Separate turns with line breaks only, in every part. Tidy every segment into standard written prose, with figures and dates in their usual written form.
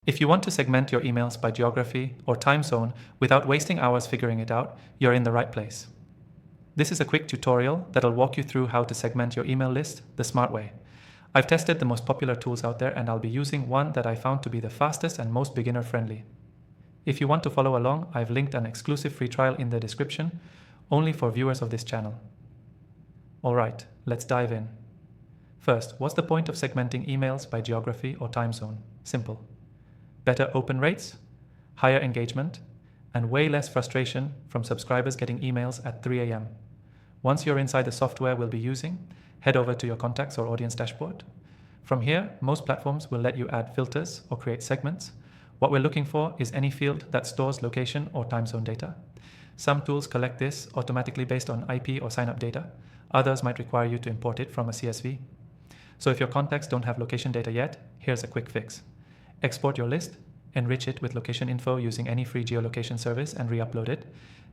If you want to segment your emails by geography or time zone without wasting hours figuring it out, you're in the right place. This is a quick tutorial that'll walk you through how to segment your email list the smart way. I've tested the most popular tools out there, and I'll be using one that I found to be the fastest and most beginner-friendly. If you want to follow along, I've linked an exclusive free trial in the description, only for viewers of this channel. Alright, let's dive in. First, what's the point of segmenting emails by geography or time zone? Simple. Better open rates, higher engagement, and way less frustration from subscribers getting emails at 3 a.m. Once you're inside the software we'll be using, head over to your contacts or audience dashboard. From here, most platforms will let you add filters or create segments. What we're looking for is any field that stores location or time zone data. Some tools collect this automatically based on IP or sign-up data. Others might require you to import it from a CSV. So if your contacts don't have location data yet, here's a quick fix. Export your list, enrich it with location info using any free geolocation service and re-upload it.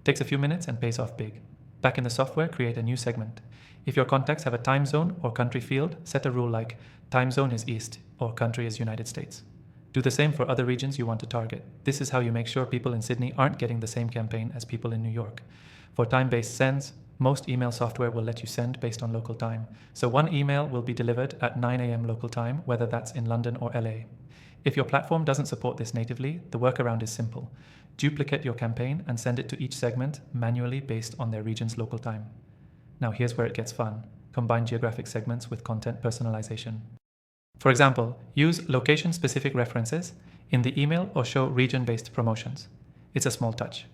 Takes a few minutes and pays off big. Back in the software, create a new segment. If your contacts have a time zone or country field, set a rule like time zone is East or country is United States. Do the same for other regions you want to target. This is how you make sure people in Sydney aren't getting the same campaign as people in New York. For time-based sends, most email software will let you send based on local time. So one email will be delivered at 9 a.m. local time, whether that's in London or LA. If your platform doesn't support this natively, the workaround is simple. Duplicate your campaign and send it to each segment manually based on their region's local time. Now here's where it gets fun. Combine geographic segments with content personalization. For example, use location-specific references in the email or show region-based promotions. It's a small touch,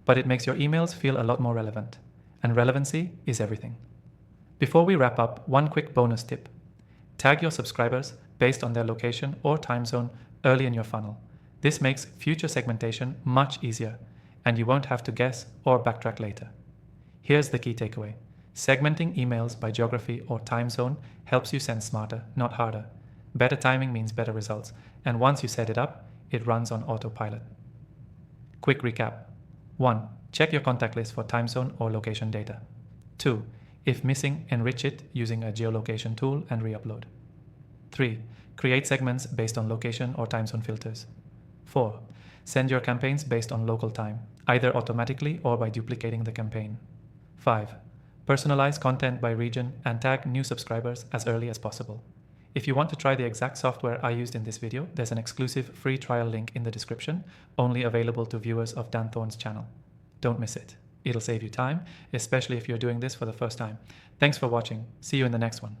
but it makes your emails feel a lot more relevant. And relevancy is everything. Before we wrap up, one quick bonus tip. Tag your subscribers based on their location or time zone early in your funnel. This makes future segmentation much easier, and you won't have to guess or backtrack later. Here's the key takeaway. Segmenting emails by geography or time zone helps you send smarter, not harder. Better timing means better results, and once you set it up, it runs on autopilot. Quick recap. 1. Check your contact list for time zone or location data. 2. If missing, enrich it using a geolocation tool and re-upload. 3. Create segments based on location or time zone filters. 4. Send your campaigns based on local time, either automatically or by duplicating the campaign. 5. Personalize content by region and tag new subscribers as early as possible. If you want to try the exact software I used in this video, there's an exclusive free trial link in the description, only available to viewers of Dan Thorne's channel. Don't miss it. It'll save you time, especially if you're doing this for the first time. Thanks for watching. See you in the next one.